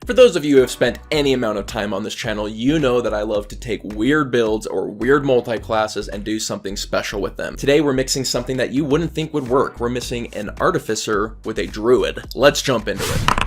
For those of you who have spent any amount of time on this channel, you know that I love to take weird builds or weird multi-classes and do something special with them. Today we're mixing something that you wouldn't think would work. We're mixing an Artificer with a Druid. Let's jump into it.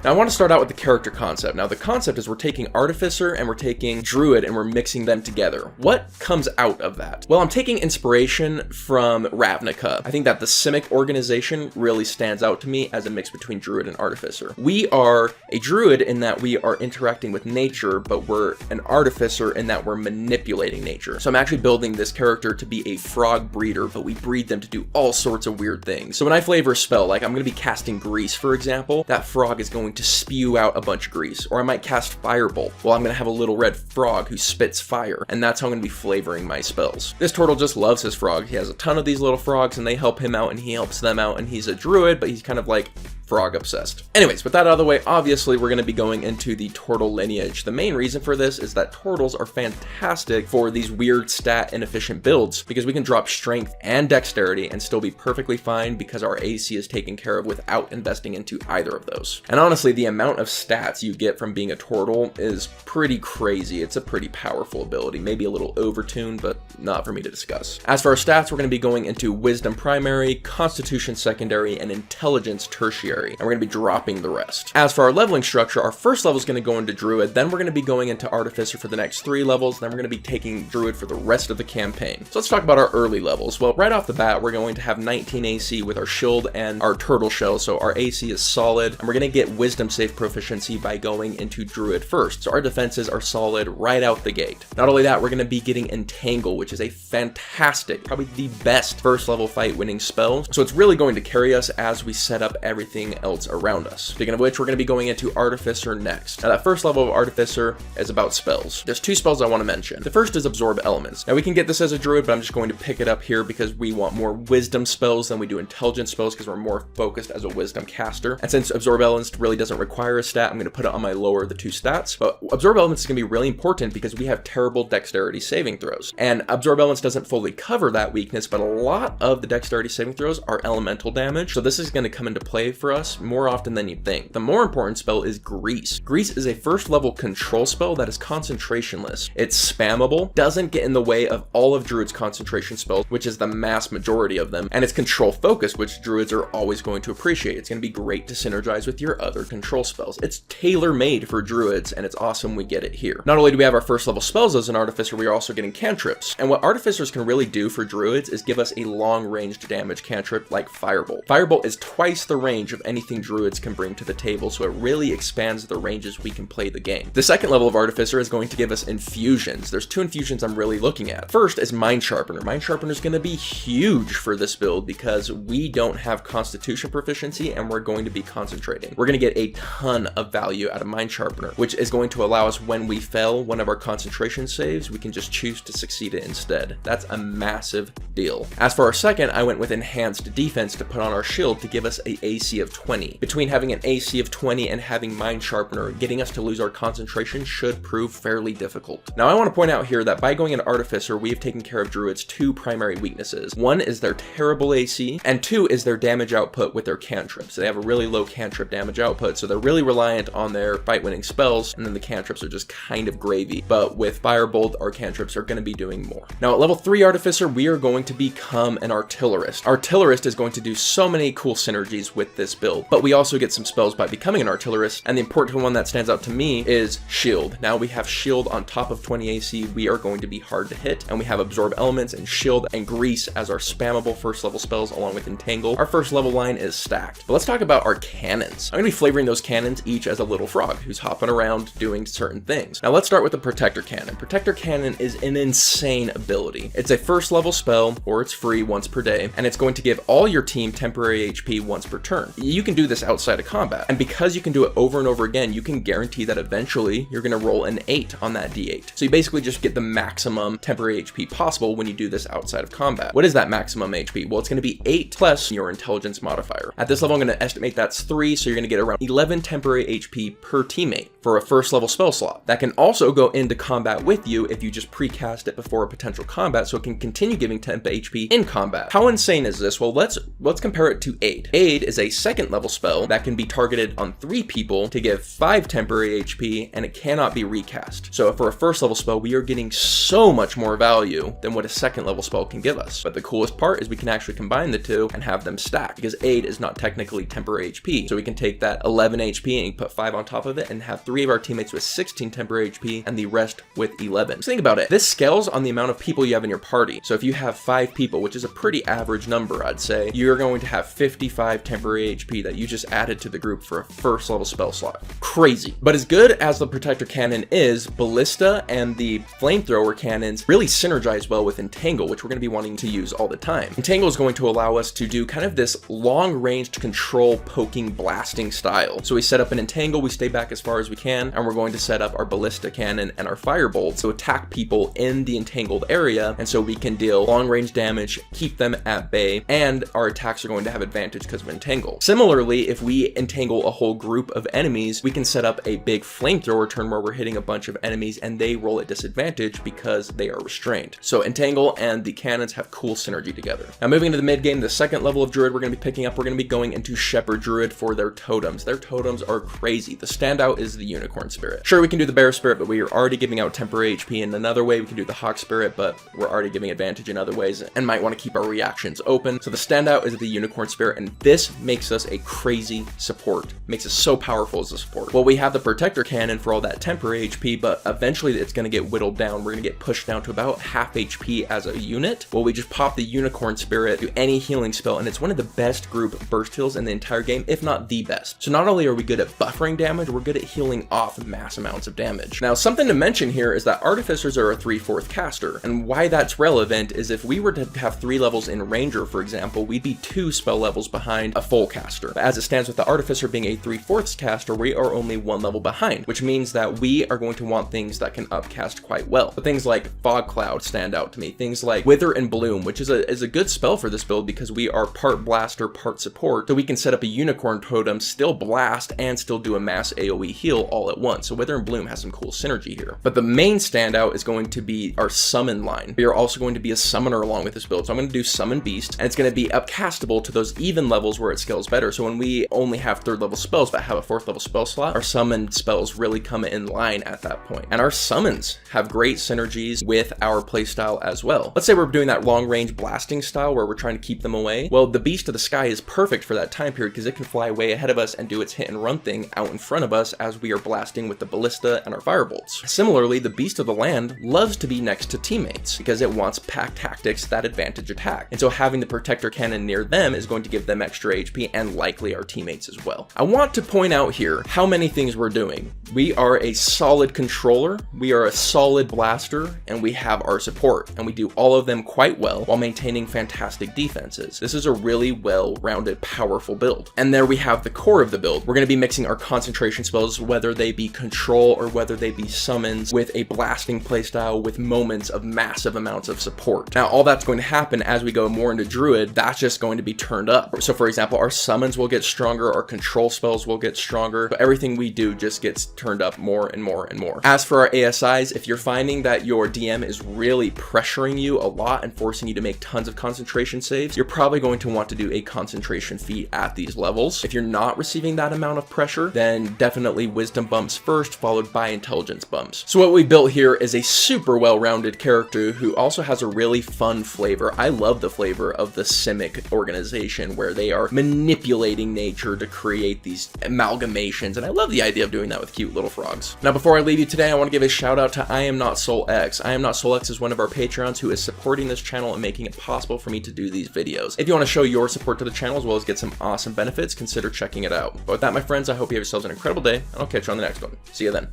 Now I want to start out with the character concept. Now the concept is we're taking Artificer and we're taking Druid and we're mixing them together. What comes out of that? Well, I'm taking inspiration from Ravnica. I think that the Simic organization really stands out to me as a mix between Druid and Artificer. We are a Druid in that we are interacting with nature, but we're an Artificer in that we're manipulating nature. So I'm actually building this character to be a frog breeder, but we breed them to do all sorts of weird things. So when I flavor a spell, like I'm going to be casting Grease, for example, that frog is going to spew out a bunch of grease. Or I might cast Firebolt. Well, I'm going to have a little red frog who spits fire, and that's how I'm going to be flavoring my spells. This Tortle just loves his frog. He has a ton of these little frogs, and they help him out, and he helps them out, and he's a Druid, but he's kind of like frog obsessed. Anyways, with that out of the way, obviously we're going to be going into the Tortle lineage. The main reason for this is that Tortles are fantastic for these weird stat inefficient builds because we can drop strength and dexterity and still be perfectly fine because our AC is taken care of without investing into either of those. And honestly, the amount of stats you get from being a Tortle is pretty crazy. It's a pretty powerful ability, maybe a little overtuned, but not for me to discuss. As for our stats, we're going to be going into Wisdom primary, Constitution secondary, and Intelligence tertiary. And we're going to be dropping the rest. As for our leveling structure, our first level is going to go into Druid, then we're going to be going into Artificer for the next 3 levels, then we're going to be taking Druid for the rest of the campaign. So let's talk about our early levels. Well, right off the bat, we're going to have 19 AC with our shield and our turtle shell, so our AC is solid, and we're going to get Wisdom save proficiency by going into Druid first. So our defenses are solid right out the gate. Not only that, we're going to be getting Entangle, which is a fantastic, probably the best first level fight winning spell. So it's really going to carry us as we set up everything else around us. Speaking of which, we're going to be going into Artificer next. Now that first level of Artificer is about spells. There's 2 spells I want to mention. The first is Absorb Elements. Now we can get this as a Druid, but I'm just going to pick it up here because we want more Wisdom spells than we do Intelligence spells because we're more focused as a Wisdom caster. And since Absorb Elements really doesn't require a stat, I'm going to put it on my lower of the 2 stats. But Absorb Elements is going to be really important because we have terrible dexterity saving throws. And Absorb Elements doesn't fully cover that weakness, but a lot of the dexterity saving throws are elemental damage. So this is going to come into play for us more often than you'd think. The more important spell is Grease. Grease is a first level control spell that is concentrationless. It's spammable, doesn't get in the way of all of Druid's concentration spells, which is the mass majority of them, and it's control focused, which Druids are always going to appreciate. It's going to be great to synergize with your other control spells. It's tailor-made for Druids, and it's awesome we get it here. Not only do we have our first level spells as an Artificer, we are also getting cantrips. And what Artificers can really do for Druids is give us a long-ranged damage cantrip like Firebolt. Firebolt is twice the range of anything Druids can bring to the table, so it really expands the ranges we can play the game. The second level of Artificer is going to give us infusions. There's 2 infusions I'm really looking at. First is Mind Sharpener. Mind Sharpener is going to be huge for this build because we don't have Constitution proficiency and we're going to be concentrating. We're going to get a ton of value out of Mind Sharpener, which is going to allow us when we fail one of our concentration saves, we can just choose to succeed it instead. That's a massive deal. As for our second, I went with Enhanced Defense to put on our shield to give us a AC of 20. Between having an AC of 20 and having Mind Sharpener, getting us to lose our concentration should prove fairly difficult. Now I want to point out here that by going into Artificer, we have taken care of Druid's 2 primary weaknesses. 1 is their terrible AC, and 2 is their damage output with their cantrips. They have a really low cantrip damage output, so they're really reliant on their fight-winning spells, and then the cantrips are just kind of gravy. But with Firebolt, our cantrips are going to be doing more. Now at level 3 Artificer, we are going to become an Artillerist. Artillerist is going to do so many cool synergies with this build, but we also get some spells by becoming an Artillerist, and the important one that stands out to me is Shield. Now we have Shield on top of 20 AC, we are going to be hard to hit, and we have Absorb Elements and Shield and Grease as our spammable first level spells along with Entangle. Our first level line is stacked. But let's talk about our cannons. I'm going to be flavoring those cannons each as a little frog who's hopping around doing certain things. Now let's start with the Protector Cannon. Protector Cannon is an insane ability. It's a first level spell, or it's free once per day, and it's going to give all your team temporary HP once per turn. You can do this outside of combat, and because you can do it over and over again, you can guarantee that eventually you're going to roll an 8 on that d8. So you basically just get the maximum temporary HP possible when you do this outside of combat. What is that maximum HP? Well, it's going to be 8 plus your intelligence modifier. At this level, I'm going to estimate that's 3, so you're going to get around 11 temporary HP per teammate for a first level spell slot. That can also go into combat with you if you just precast it before a potential combat, so it can continue giving temp HP in combat. How insane is this? Well, let's compare it to Aid. Aid is a second second level spell that can be targeted on 3 people to give 5 temporary HP, and it cannot be recast. So for a first level spell, we are getting so much more value than what a second level spell can give us. But the coolest part is we can actually combine the two and have them stack, because aid is not technically temporary HP. So we can take that 11 HP and put 5 on top of it and have 3 of our teammates with 16 temporary HP and the rest with 11. So think about it. This scales on the amount of people you have in your party. So if you have 5 people, which is a pretty average number, I'd say, you're going to have 55 temporary HP that you just added to the group for a first level spell slot. Crazy. But as good as the Protector Cannon is, Ballista and the Flamethrower Cannons really synergize well with Entangle, which we're going to be wanting to use all the time. Entangle is going to allow us to do kind of this long-ranged control poking blasting style. So we set up an Entangle, we stay back as far as we can, and we're going to set up our Ballista Cannon and our Firebolt to attack people in the entangled area, and so we can deal long-range damage, keep them at bay, and our attacks are going to have advantage because of Entangle. Similarly, if we entangle a whole group of enemies, we can set up a big Flamethrower turn where we're hitting a bunch of enemies and they roll at disadvantage because they are restrained. So Entangle and the cannons have cool synergy together. Now moving into the mid game, the second level of Druid we're going to be picking up, we're going to be going into Shepherd Druid for their totems. Their totems are crazy. The standout is the Unicorn Spirit. Sure, we can do the Bear Spirit, but we are already giving out temporary HP in another way. We can do the Hawk Spirit, but we're already giving advantage in other ways and might want to keep our reactions open. So the standout is the Unicorn Spirit, and this makes us a crazy support. Makes us so powerful as a support. Well, we have the Protector Cannon for all that temporary HP, but eventually it's going to get whittled down. We're going to get pushed down to about half HP as a unit. Well, we just pop the Unicorn Spirit, do any healing spell, and it's one of the best group burst heals in the entire game, if not the best. So not only are we good at buffering damage, we're good at healing off mass amounts of damage. Now, something to mention here is that Artificers are a 3/4 caster, and why that's relevant is if we were to have 3 levels in Ranger, for example, we'd be 2 spell levels behind a full caster. But as it stands with the Artificer being a 3/4 caster, we are only 1 level behind, which means that we are going to want things that can upcast quite well. But things like Fog Cloud stand out to me. Things like Wither and Bloom, which is a good spell for this build because we are part blaster, part support, so we can set up a Unicorn Totem, still blast, and still do a mass AoE heal all at once. So Wither and Bloom has some cool synergy here. But the main standout is going to be our summon line. We are also going to be a summoner along with this build. So I'm going to do Summon Beast, and it's going to be upcastable to those even levels where it scales better. So when we only have 3rd level spells but have a 4th level spell slot, our summon spells really come in line at that point. And our summons have great synergies with our playstyle as well. Let's say we're doing that long range blasting style where we're trying to keep them away. Well, the Beast of the Sky is perfect for that time period because it can fly way ahead of us and do its hit and run thing out in front of us as we are blasting with the Ballista and our Firebolts. Similarly, the Beast of the Land loves to be next to teammates because it wants pack tactics that advantage attack. And so having the Protector Cannon near them is going to give them extra HP and likely our teammates as well. I want to point out here how many things we're doing. We are a solid controller, we are a solid blaster, and we have our support, and we do all of them quite well while maintaining fantastic defenses. This is a really well-rounded, powerful build. And there we have the core of the build. We're going to be mixing our concentration spells, whether they be control or whether they be summons, with a blasting playstyle with moments of massive amounts of support. Now, all that's going to happen as we go more into Druid, that's just going to be turned up. So for example, our summons will get stronger, our control spells will get stronger, but everything we do just gets turned up more and more and more. As for our ASIs, if you're finding that your DM is really pressuring you a lot and forcing you to make tons of concentration saves, you're probably going to want to do a concentration feat at these levels. If you're not receiving that amount of pressure, then definitely wisdom bumps first, followed by intelligence bumps. So what we built here is a super well-rounded character who also has a really fun flavor. I love the flavor of the Simic organization where they are manipulating nature to create these amalgamations, and I love the idea of doing that with cute little frogs. Now, before I leave you today, I want to give a shout out to I Am Not Soul X. I Am Not Soul X is one of our Patreons who is supporting this channel and making it possible for me to do these videos. If you want to show your support to the channel as well as get some awesome benefits, consider checking it out. But with that, my friends, I hope you have yourselves an incredible day, and I'll catch you on the next one. See you then.